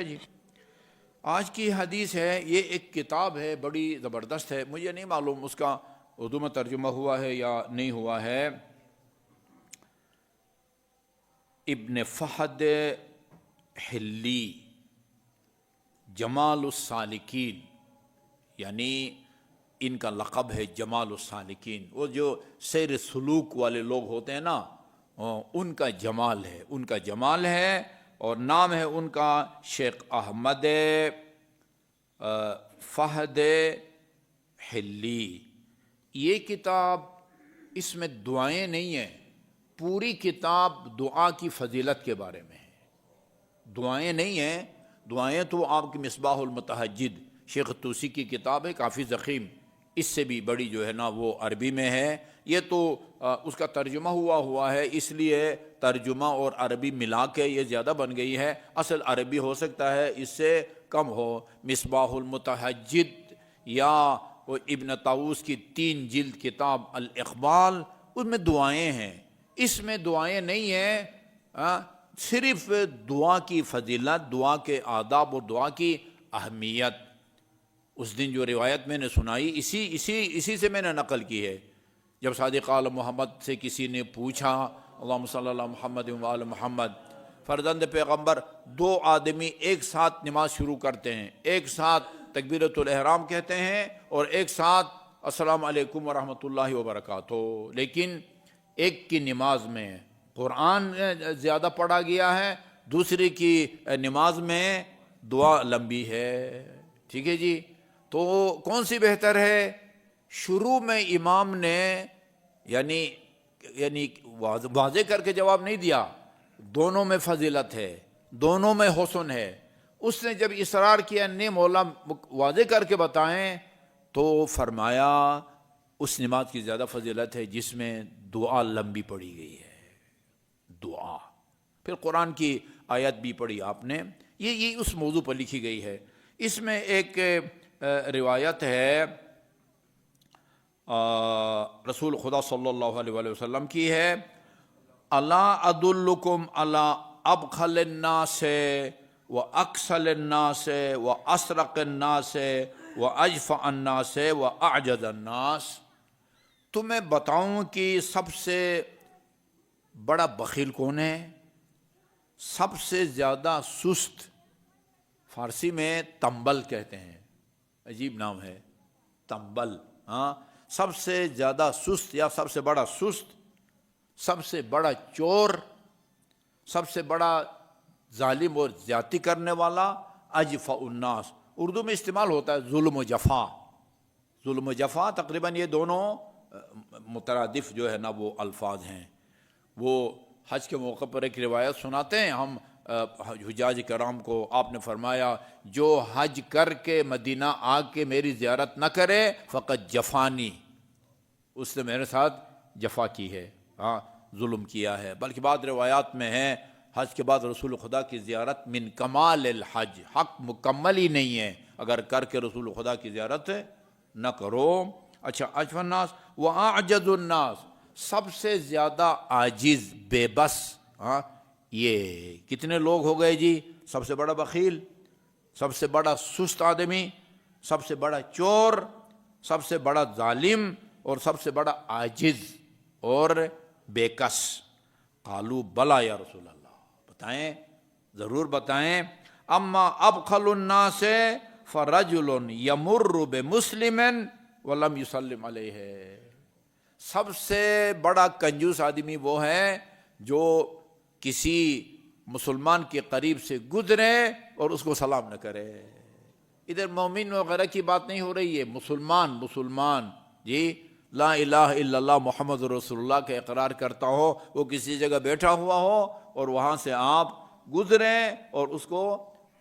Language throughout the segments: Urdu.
جی آج کی حدیث ہے، یہ ایک کتاب ہے، بڑی زبردست ہے، مجھے نہیں معلوم اس کا اردو میں ترجمہ ہوا ہے یا نہیں ہوا ہے۔ ابن فہد حلی جمال السالکین، یعنی ان کا لقب ہے جمال السالکین۔ وہ جو سیر سلوک والے لوگ ہوتے ہیں نا، ان کا جمال ہے، ان کا جمال ہے، اور نام ہے ان کا شیخ احمد فہد حلی۔ یہ کتاب، اس میں دعائیں نہیں ہیں، پوری کتاب دعا کی فضیلت کے بارے میں ہے، دعائیں نہیں ہیں۔ دعائیں تو آپ کی مصباح المتہجد شیخ طوسی کی کتاب ہے، کافی ضخیم، اس سے بھی بڑی جو ہے نا وہ عربی میں ہے۔ یہ تو اس کا ترجمہ ہوا ہے، اس لیے ترجمہ اور عربی ملا کے یہ زیادہ بن گئی ہے۔ اصل عربی ہو سکتا ہے اس سے کم ہو۔ مصباح المتہجد یا ابن طاووس کی 3 جلد کتاب الاقبال، اس میں دعائیں ہیں، اس میں دعائیں نہیں ہیں، صرف دعا کی فضیلت، دعا کے آداب اور دعا کی اہمیت۔ اس دن جو روایت میں نے سنائی، اسی سے میں نے نقل کی ہے۔ جب صادق آل محمد سے کسی نے پوچھا، اللہم صلی اللہ محمد و آل محمد، فرزند پیغمبر، 2 آدمی ایک ساتھ نماز شروع کرتے ہیں، ایک ساتھ تکبیرۃ الاحرام کہتے ہیں اور ایک ساتھ السلام علیکم ورحمۃ اللہ وبرکاتہ، لیکن ایک کی نماز میں قرآن زیادہ پڑھا گیا ہے، دوسری کی نماز میں دعا لمبی ہے۔ ٹھیک ہے جی، تو کون سی بہتر ہے؟ شروع میں امام نے یعنی واضح کر کے جواب نہیں دیا، دونوں میں فضیلت ہے، دونوں میں حسن ہے۔ اس نے جب اصرار کیا نہیں مولا واضح کر کے بتائیں، تو فرمایا اس نماز کی زیادہ فضیلت ہے جس میں دعا لمبی پڑھی گئی ہے، دعا۔ پھر قرآن کی آیت بھی پڑھی آپ نے، یہ اس موضوع پر لکھی گئی ہے۔ اس میں ایک روایت ہے رسول خدا صلی اللہ علیہ وآلہ وسلم کی ہے، الا ادلکم علی ابخل الناس واکسل الناس واسرق الناس واجفع الناس واعجز الناس۔ تمہیں بتاؤں کہ سب سے بڑا بخیل کون ہے، سب سے زیادہ سست، فارسی میں تنبل کہتے ہیں، عجیب نام ہے تنبل، سب سے زیادہ سست یا سب سے بڑا سست، سب سے بڑا چور، سب سے بڑا ظالم اور زیادتی کرنے والا، اجفع الناس۔ اردو میں استعمال ہوتا ہے ظلم و جفا، ظلم و جفا تقریباً یہ دونوں مترادف جو ہے نا وہ الفاظ ہیں۔ وہ حج کے موقع پر ایک روایت سناتے ہیں ہم حجاج کرام کو، آپ نے فرمایا جو حج کر کے مدینہ آ کے میری زیارت نہ کرے فقط جفانی، اس نے میرے ساتھ جفا کی ہے، ظلم کیا ہے۔ بلکہ بعض روایات میں ہے حج کے بعد رسول خدا کی زیارت من کمال الحج، حق مکمل ہی نہیں ہے اگر کر کے رسول خدا کی زیارت نہ کرو۔ اچھا، اجفع الناس واعجز الناس، سب سے زیادہ عاجز، بے بس، یہ کتنے لوگ ہو گئے جی؟ سب سے بڑا بخیل، سب سے بڑا سست آدمی، سب سے بڑا چور، سب سے بڑا ظالم، اور سب سے بڑا عاجز اور بے کس۔ قالوا بلا یا رسول اللہ، بتائیں، ضرور بتائیں۔ اما ابخل الناس فرجل یمر بمسلم ولم یسلم علیہ، سب سے بڑا کنجوس آدمی وہ ہے جو کسی مسلمان کے قریب سے گزرے اور اس کو سلام نہ کرے۔ ادھر مومن وغیرہ کی بات نہیں ہو رہی ہے، مسلمان جی، لا الہ الا اللہ محمد رسول اللہ کا اقرار کرتا ہو، وہ کسی جگہ بیٹھا ہوا ہو اور وہاں سے آپ گزریں اور اس کو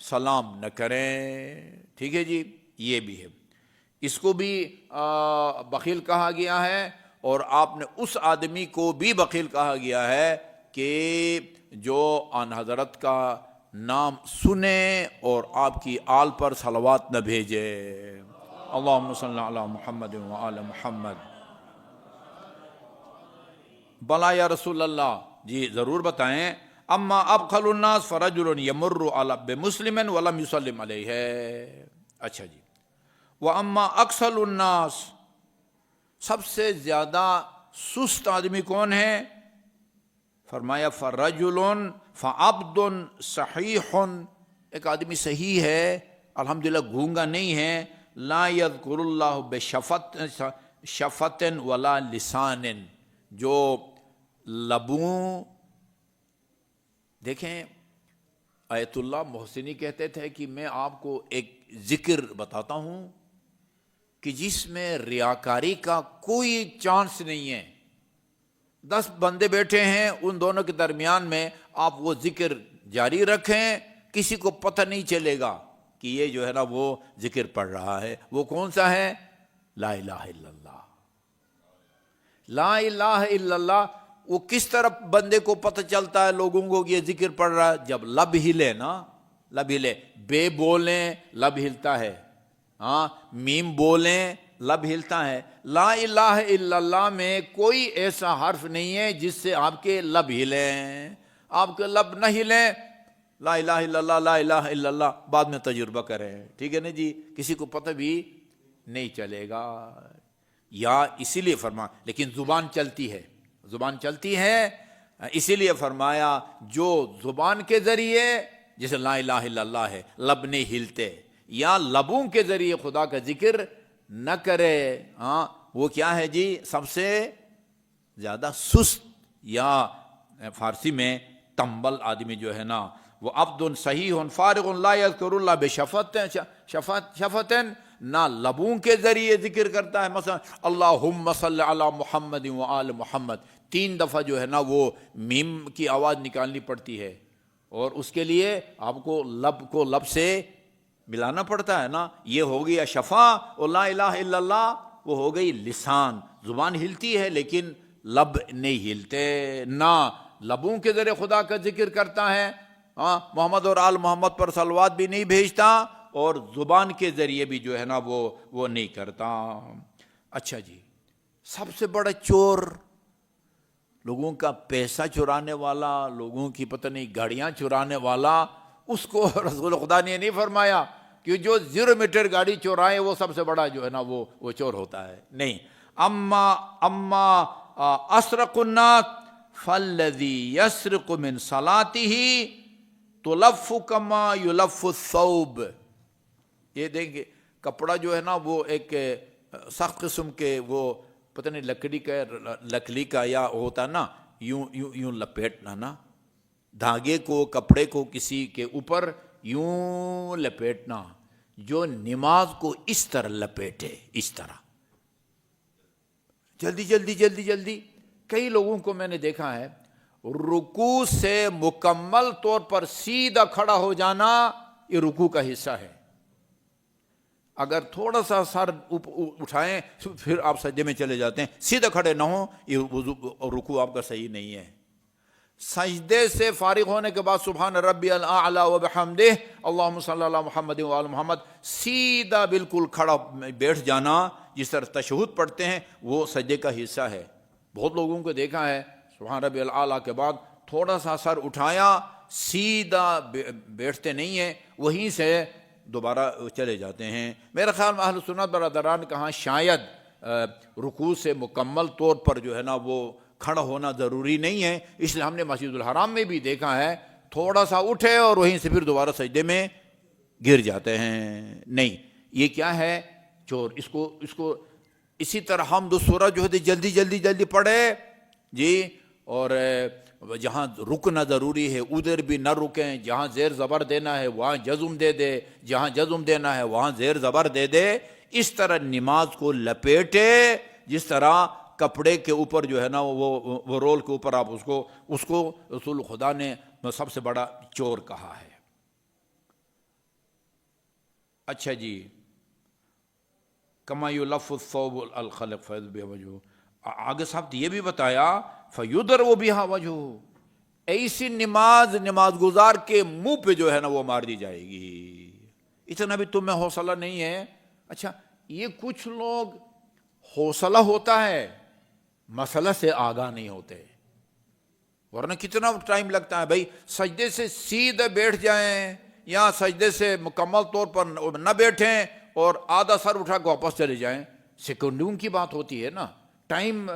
سلام نہ کریں۔ ٹھیک ہے جی، یہ بھی ہے، اس کو بھی بخیل کہا گیا ہے، اور آپ نے اس آدمی کو بھی بخیل کہا گیا ہے کہ جو آن حضرت کا نام سنے اور آپ کی آل پر صلوات نہ بھیجے۔ اللہم صلی علی محمد و آل محمد۔ بلا یا رسول اللہ، جی ضرور بتائیں۔ اما ابخل الناس فرجل یمر علی بمسلم ولم یسلم علیہ. اچھا جی. واما اکثر الناس، سب سے زیادہ سست آدمی کون ہے؟ فرمایا فرجل فعبد صحیح، ایک آدمی صحیح ہے، الحمدللہ گونگا نہیں ہے، لا یذکر اللہ بشفت ولا لسان، جو لبوں، دیکھیں آیت اللہ محسنی کہتے تھے کہ میں آپ کو ایک ذکر بتاتا ہوں کہ جس میں ریاکاری کا کوئی چانس نہیں ہے. 10 بندے بیٹھے ہیں، ان دونوں کے درمیان میں آپ وہ ذکر جاری رکھیں، کسی کو پتہ نہیں چلے گا کہ یہ جو ہے نا وہ ذکر پڑھ رہا ہے. وہ کون سا ہے؟ لا الہ الا اللہ. لا الہ الا اللہ. وہ کس طرح بندے کو پتہ چلتا ہے لوگوں کو یہ ذکر پڑھ رہا ہے؟ جب لب ہلے نا، لب ہلے، بے بولیں لب ہلتا ہے، ہاں میم بولیں لب ہلتا ہے. لا الہ الا اللہ میں کوئی ایسا حرف نہیں ہے جس سے آپ کے لب ہلیں. آپ کے لب نہ ہلیں، لا الہ الا اللہ لا الہ الا اللہ بعد میں تجربہ کریں، ٹھیک ہے نا جی، کسی کو پتہ بھی نہیں چلے گا. یا اسی لیے فرما، لیکن زبان چلتی ہے، زبان چلتی ہے، اسی لیے فرمایا جو زبان کے ذریعے، جیسے لا الہ الا اللہ ہے، لب نہیں ہلتے، یا لبوں کے ذریعے خدا کا ذکر نہ کرے، ہاں وہ کیا ہے جی؟ سب سے زیادہ سست، یا فارسی میں تنبل آدمی جو ہے نا، وہ عبد صحیح فارغ لا یذکر اللہ بشفت، نہ لبوں کے ذریعے ذکر کرتا ہے. مثلا اللہم صلی علی محمد و آل محمد 3 دفعہ جو ہے نا وہ میم کی آواز نکالنی پڑتی ہے، اور اس کے لیے آپ کو لب سے ملانا پڑتا ہے نا. یہ ہو گیا شفا، اور لا الہ الا اللہ وہ ہو گئی لسان. زبان ہلتی ہے لیکن لب نہیں ہلتے، نہ لبوں کے ذریعے خدا کا ذکر کرتا ہے، ہاں محمد اور آل محمد پر صلوات بھی نہیں بھیجتا، اور زبان کے ذریعے بھی جو ہے نا وہ نہیں کرتا. اچھا جی. سب سے بڑا چور، لوگوں کا پیسہ چرانے والا، لوگوں کی پتہ نہیں گاڑیاں چرانے والا، اس کو رسول خدا نے نہیں فرمایا کہ جو 0 میٹر گاڑی چورائے وہ سب سے بڑا جو ہے نا وہ چور ہوتا ہے، نہیں. اما اسرق الناس فالذی یسرق من صلاتہ تلف کما یلف الثوب. یہ دیکھیں کپڑا جو ہے نا وہ ایک سخت قسم کے، وہ پتہ نہیں لکڑی کا یا ہوتا نا، یوں لپیٹنا نا، دھاگے کو، کپڑے کو کسی کے اوپر یوں لپیٹنا، جو نماز کو اس طرح لپیٹے، اس طرح جلدی جلدی جلدی جلدی. کئی لوگوں کو میں نے دیکھا ہے رکوع سے مکمل طور پر سیدھا کھڑا ہو جانا یہ رکوع کا حصہ ہے. اگر تھوڑا سا سر اٹھائیں پھر آپ سجدے میں چلے جاتے ہیں، سیدھا کھڑے نہ ہوں، یہ رکوع آپ کا صحیح نہیں ہے. سجدے سے فارغ ہونے کے بعد سبحان ربی الاعلی و بحمدہ اللہم صلی اللہ محمد و آل محمد، سیدھا بالکل کھڑا بیٹھ جانا جس طرح تشہد پڑھتے ہیں وہ سجدے کا حصہ ہے. بہت لوگوں کو دیکھا ہے سبحان ربی الاعلی کے بعد تھوڑا سا سر اٹھایا، سیدھا بیٹھتے نہیں ہیں، وہیں سے دوبارہ چلے جاتے ہیں. میرا خیال میں اہل سنت برادران کہاں شاید رکوع سے مکمل طور پر جو ہے نا وہ کھڑا ہونا ضروری نہیں ہے، اس لیے ہم نے مسجد الحرام میں بھی دیکھا ہے تھوڑا سا اٹھے اور وہیں سے پھر دوبارہ سجدے میں گر جاتے ہیں. نہیں، یہ کیا ہے؟ چور. اس کو اسی طرح حمد و سورہ جو ہے جلدی جلدی جلدی پڑھے جی، اور جہاں رکنا ضروری ہے ادھر بھی نہ رکیں، جہاں زیر زبر دینا ہے وہاں جزم دے دے، جہاں جزم دینا ہے وہاں زیر زبر دے دے. اس طرح نماز کو لپیٹے جس طرح کپڑے کے اوپر جو ہے نا وہ رول کے اوپر آپ اس کو رسول خدا نے سب سے بڑا چور کہا ہے. اچھا جی. کما یلف الثوب الخلق فیض بوجہ، آگے صاحب یہ بھی بتایا فیضرب بہا وجہ، ایسی نماز گزار کے منہ پہ جو ہے نا وہ مار دی جائے گی. اتنا بھی تمہیں حوصلہ نہیں ہے. اچھا، یہ کچھ لوگ حوصلہ ہوتا ہے مسئلہ سے آگاہ نہیں ہوتے. ورنہ کتنا ٹائم لگتا ہے بھائی، سجدے سے سیدھے بیٹھ جائیں یا سجدے سے مکمل طور پر نہ بیٹھیں اور آدھا سر اٹھا کے واپس چلے جائیں، سیکنڈوں کی بات ہوتی ہے نا، ٹائم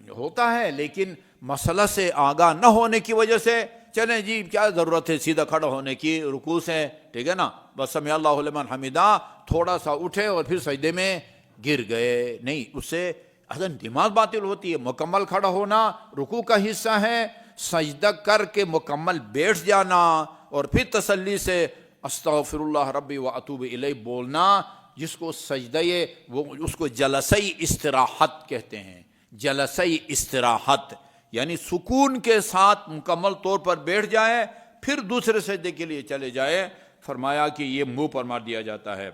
ہوتا ہے، لیکن مسئلہ سے آگاہ نہ ہونے کی وجہ سے چلیں جی کیا ضرورت ہے سیدھا کھڑا ہونے کی، رکوع سے، ٹھیک ہے نا، بس سمع اللہ لمن حمیدہ، تھوڑا سا اٹھے اور پھر سجدے میں گر گئے، نہیں، اس سے اصلا نماز باطل ہوتی ہے۔ مکمل کھڑا ہونا رکوع کا حصہ ہے، سجدہ کر کے مکمل بیٹھ جانا اور پھر تسلی سے استغفر اللہ ربی و اتوب الیہ بولنا، جس کو سجدہ وہ اس کو جلسہ استراحت کہتے ہیں۔ جلسہ استراحت یعنی سکون کے ساتھ مکمل طور پر بیٹھ جائے پھر دوسرے سجدے کے لیے چلے جائے، فرمایا کہ یہ منہ پر مار دیا جاتا ہے۔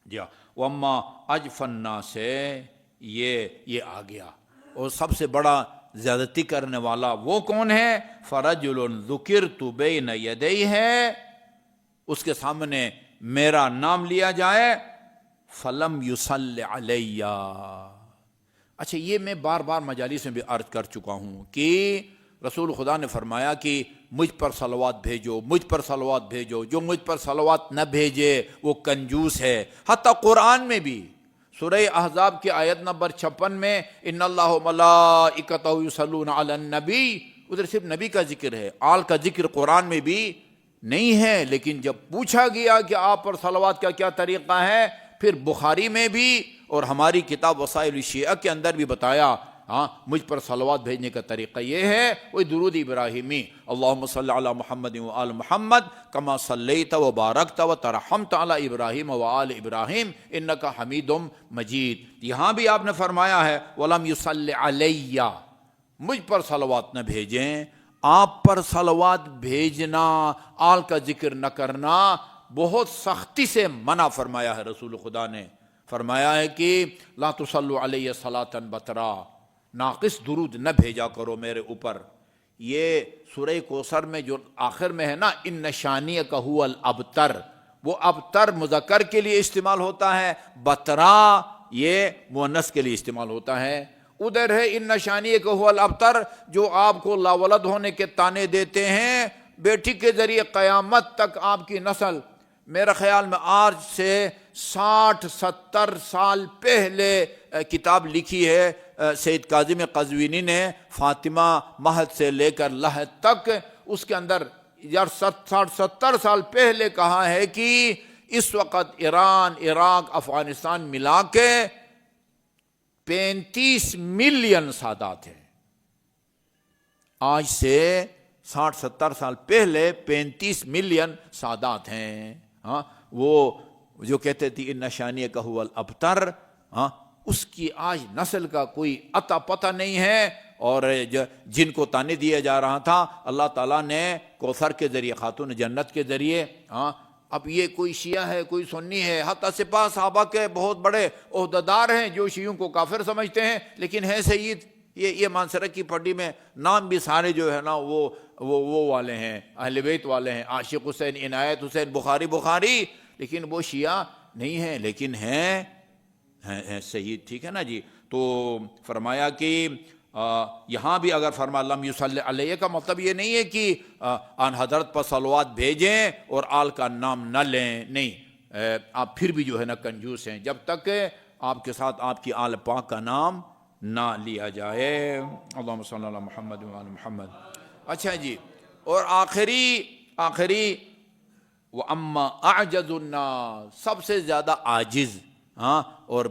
جی وما اجفنا سے یہ آ گیا، اور سب سے بڑا زیادتی کرنے والا وہ کون ہے؟ فرجل ذکرت بین یدیہ ہے، اس کے سامنے میرا نام لیا جائے، فلم یصلی علیہ۔ اچھا، یہ میں بار بار مجالس میں بھی عرض کر چکا ہوں کہ رسول خدا نے فرمایا کہ مجھ پر صلوات بھیجو، مجھ پر صلوات بھیجو، جو مجھ پر صلوات نہ بھیجے وہ کنجوس ہے۔ حتیٰ قرآن میں بھی سورہ احزاب کی آیت نمبر 56 میں ان اللہ و ملائکتہ یصلون علی النبی، ادھر صرف نبی کا ذکر ہے، آل کا ذکر قرآن میں بھی نہیں ہے، لیکن جب پوچھا گیا کہ آپ پر صلوات کا کیا طریقہ ہے، پھر بخاری میں بھی اور ہماری کتاب وسائل الشیعہ کے اندر بھی بتایا، ہاں مجھ پر صلوات بھیجنے کا طریقہ یہ ہے، وہی درود ابراہیمی، اللہم صلی علی محمد و آل محمد کما صلیت و بارکت و ترحمت علی ابراہیم و آل ابراہیم انک حمید مجید۔ یہاں بھی آپ نے فرمایا ہے ولم یصلی علیہ، مجھ پر صلوات نہ بھیجیں، آپ پر صلوات بھیجنا، آل کا ذکر نہ کرنا بہت سختی سے منع فرمایا ہے۔ رسول خدا نے فرمایا ہے کہ لا تصلوا علیہ صلاۃ بترا، ناقص درود نہ بھیجا کرو میرے اوپر۔ یہ سورہ کوثر میں جو آخر میں ہے نا، ان شانئک ھو الابتر، وہ ابتر مذکر کے لیے استعمال ہوتا ہے، بترا یہ مؤنث کے لیے استعمال ہوتا ہے۔ ادھر ہے ان شانئک ھو الابتر، جو آپ کو لاولد ہونے کے طعنے دیتے ہیں، بیٹی کے ذریعے قیامت تک آپ کی نسل، میرا خیال میں آج سے 60-70 سال پہلے کتاب لکھی ہے سید کاظم قزوینی نے، فاطمہ مہد سے لے کر لحد تک، اس کے اندر 60-70 سال پہلے کہا ہے کہ اس وقت ایران، عراق، افغانستان ملا کے 35 ملین سادات ہیں۔ آج سے 60-70 سال پہلے 35 ملین سادات ہیں۔ ہاں وہ جو کہتے تھے ان شانئک ھو الابتر، ہاں اس کی آج نسل کا کوئی عطا پتہ نہیں ہے، اور جن کو طعنے دیا جا رہا تھا اللہ تعالیٰ نے کوثر کے ذریعے، خاتون جنت کے ذریعے، ہاں اب یہ کوئی شیعہ ہے کوئی سنی ہے، حتیٰ سپاہ صحابہ کے بہت بڑے عہدیدار ہیں جو شیعوں کو کافر سمجھتے ہیں، لیکن ہے سید، یہ مانسرک کی پٹی میں نام بھی سارے جو ہے نا وہ والے ہیں، اہل بیت والے ہیں، عاشق حسین، عنایت حسین، بخاری، لیکن وہ شیعہ نہیں ہیں، لیکن ہیں سید، ٹھیک ہے نا جی۔ تو فرمایا کہ یہاں بھی اگر فرما لم یصلی علیہ کا مطلب یہ نہیں ہے کہ آن حضرت پر صلوات بھیجیں اور آل کا نام نہ لیں، نہیں، آپ پھر بھی جو ہے نا کنجوس ہیں جب تک آپ کے ساتھ آپ کی آل پاک کا نام نہ لیا جائے۔ اللہم صلی علی محمد و آل محمد۔ اچھا جی، اور آخری وَأَمَّا أَعْجَزُ النَّاسِ، سب سے زیادہ عاجز اور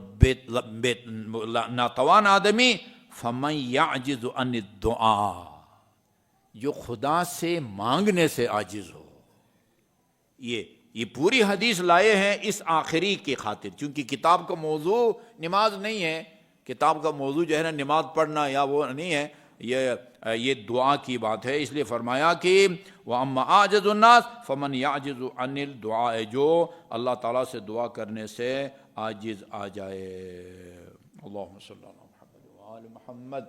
ناتوان آدمی، فَمَنْ يَعْجِزُ عَنِ الدُّعَاءِ، جو خدا سے مانگنے سے عاجز ہو۔ یہ پوری حدیث لائے ہیں اس آخری کی خاطر، چونکہ کتاب کا موضوع نماز نہیں ہے، کتاب کا موضوع جو ہے نا نماز پڑھنا یا وہ نہیں ہے، یہ دعا کی بات ہے، اس لیے فرمایا کہ وَأَمَّا أَعْجَزُ النَّاسِ فَمَنْ يَعْجِزُ عَنِ الدُّعَاءِ، جو اللہ تعالیٰ سے دعا کرنے سے عاجز آ جائے۔ اللہم صلی علی محمد و آل محمد۔